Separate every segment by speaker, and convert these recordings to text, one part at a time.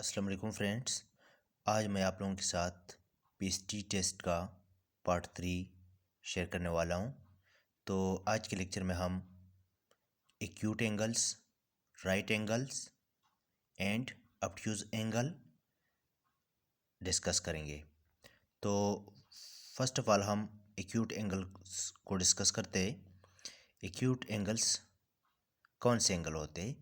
Speaker 1: अस्सलाम वालेकुम फ्रेंड्स। आज मैं आप लोगों के साथ पीएसटी टेस्ट का पार्ट 3 शेयर करने वाला हूं। तो आज के लेक्चर में हम acute angles, right angles and obtuse angle discuss करेंगे। तो फर्स्ट ऑफ ऑल हम एक्यूट एंगल्स को डिस्कस करते हैं। एक्यूट एंगल्स कौन से एंगल होते हैं?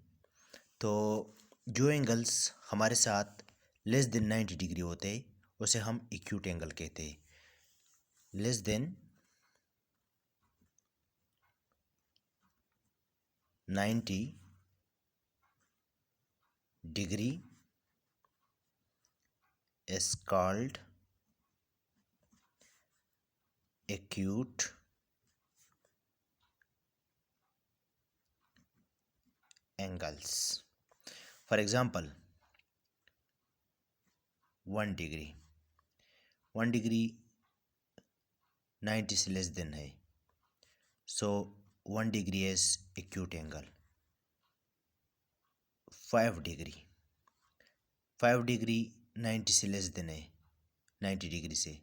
Speaker 1: तो जो एंगल्स हमारे साथ लेस देन 90 डिग्री होते हैं उसे हम एक्यूट एंगल कहते हैं। Less than 90 degree is called acute angles. For example, 1 degree 90 से लेस देन है, सो 1 degree is acute angle. 5 degree 90 से लेस देन है 90 डिग्री से,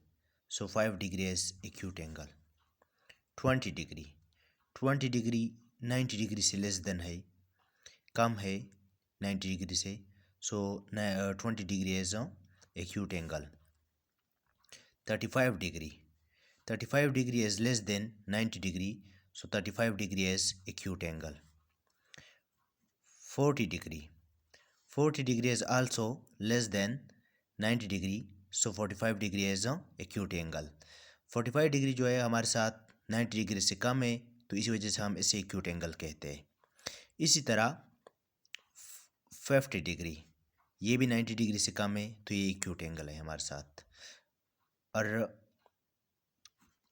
Speaker 1: सो 5 degree is acute angle. 20 degree 90 degree से लेस देन है, कम है 90 डिग्री से, सो 20 degree is acute angle. 35 degree is less than 90 degree, so 35 degree is acute angle. 40 degree is also less than 90 degree, so 45 degree is acute angle. 45 degree जो है हमारे साथ 90 degree से कम है, तो इसी वजह से हम इसे एक्यूट एंगल कहते हैं। इसी तरह 50 डिग्री, ये भी 90 डिग्री से कम है, तो ये एक्यूट एंगल है हमारे साथ। और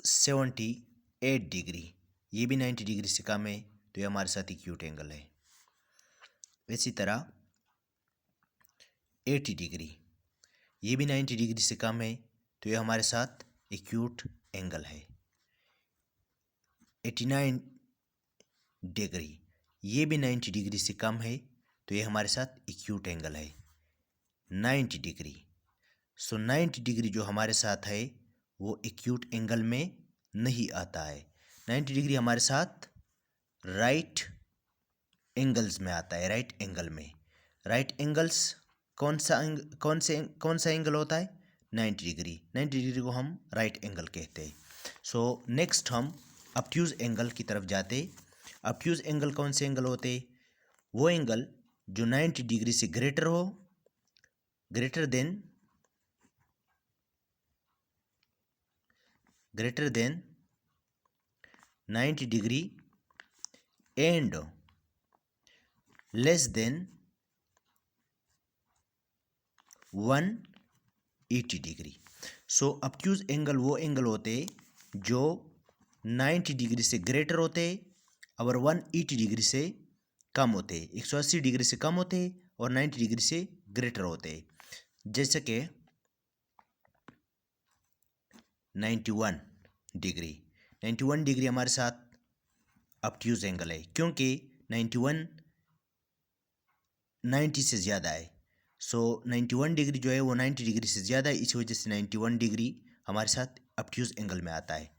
Speaker 1: 78 डिग्री, ये भी 90 डिग्री से कम है, तो ये हमारे साथ एक्यूट एंगल है। इसी तरह 80 डिग्री, ये भी 90 डिग्री से कम है, तो ये हमारे साथ एक्यूट एंगल है। 89 डिग्री, ये भी 90 डिग्री से कम है, तो ये हमारे साथ एक्यूट एंगल है। 90 डिग्री, सो 90 डिग्री जो हमारे साथ है वो एक्यूट एंगल में नहीं आता है। 90 डिग्री हमारे साथ राइट एंगल्स में आता है, राइट एंगल में। राइट एंगल्स कौन सा एंगल होता है? 90 डिग्री। 90 डिग्री को हम राइट एंगल कहते हैं। सो नेक्स्ट हम ऑब्ट्यूज एंगल की तरफ जाते। ऑब्ट्यूज एंगल कौन से एंगल होते? वो एंगल जो 90 डिग्री से ग्रेटर हो, greater than 90 degree and less than 180 degree. So obtuse angle वो एंगल होते जो 90 डिग्री से ग्रेटर होते और 180 डिग्री से कम होते, 180 डिग्री से कम होते और 90 डिग्री से ग्रेटर होते। जैसे कि 91 डिग्री हमारे साथ ऑब्ट्यूज एंगल है, क्योंकि 91 90 से ज़्यादा है। सो 91 डिग्री जो है वो 90 डिग्री से ज़्यादा है, इसी वजह से 91 डिग्री हमारे साथ ऑब्ट्यूज एंगल में आता है।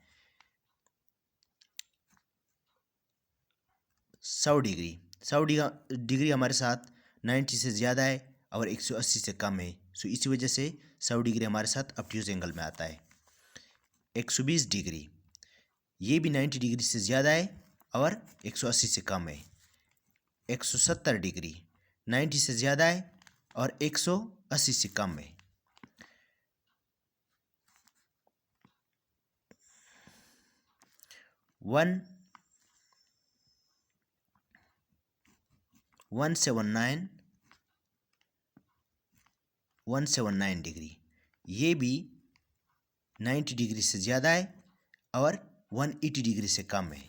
Speaker 1: 100 डिग्री हमारे साथ 90 से ज़्यादा है और 180 से कम है, सो इसी वजह से 100 डिग्री हमारे साथ ऑब्ट्यूज एंगल में आता है। 120 डिग्री, ये भी 90 डिग्री से ज़्यादा है और 180 से कम है। 170 डिग्री 90 से ज़्यादा है और 180 से कम है। 179 डिग्री, ये भी 90 डिग्री से ज़्यादा है और 180 डिग्री से कम है।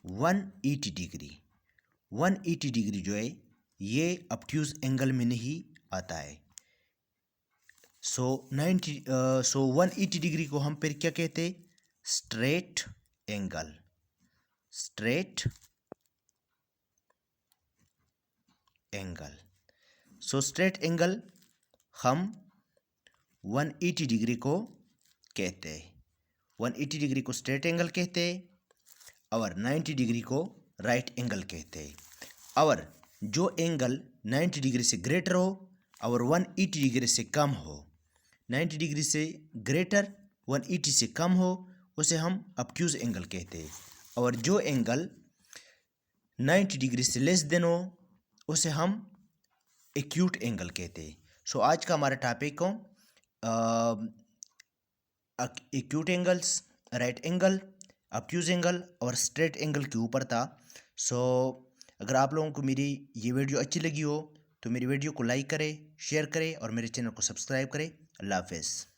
Speaker 1: 180 डिग्री जो है ये ऑब्ट्यूज एंगल में नहीं आता है। सो 180 डिग्री को हम फिर क्या कहते? Straight angle. So straight angle हम 180 डिग्री को कहते हैं, 180 डिग्री को स्ट्रेट एंगल कहते हैं और 90 डिग्री को राइट एंगल कहते हैं। और जो एंगल 90 डिग्री से ग्रेटर हो और 180 डिग्री से कम हो, 90 डिग्री से ग्रेटर 180 से कम हो, उसे हम ऑब्ट्यूज एंगल कहते हैं। और जो एंगल 90 डिग्री से लेस देन हो, उसे हम एक्यूट एंगल कहते हैं। सो आज का हमारा टॉपिक हो acute angles, right angle, obtuse angle और स्ट्रेट एंगल के ऊपर था। सो अगर आप लोगों को मेरी ये वीडियो अच्छी लगी हो तो मेरी वीडियो को लाइक करें, शेयर करें और मेरे चैनल को सब्सक्राइब करें। अल्लाह हाफ़िज़।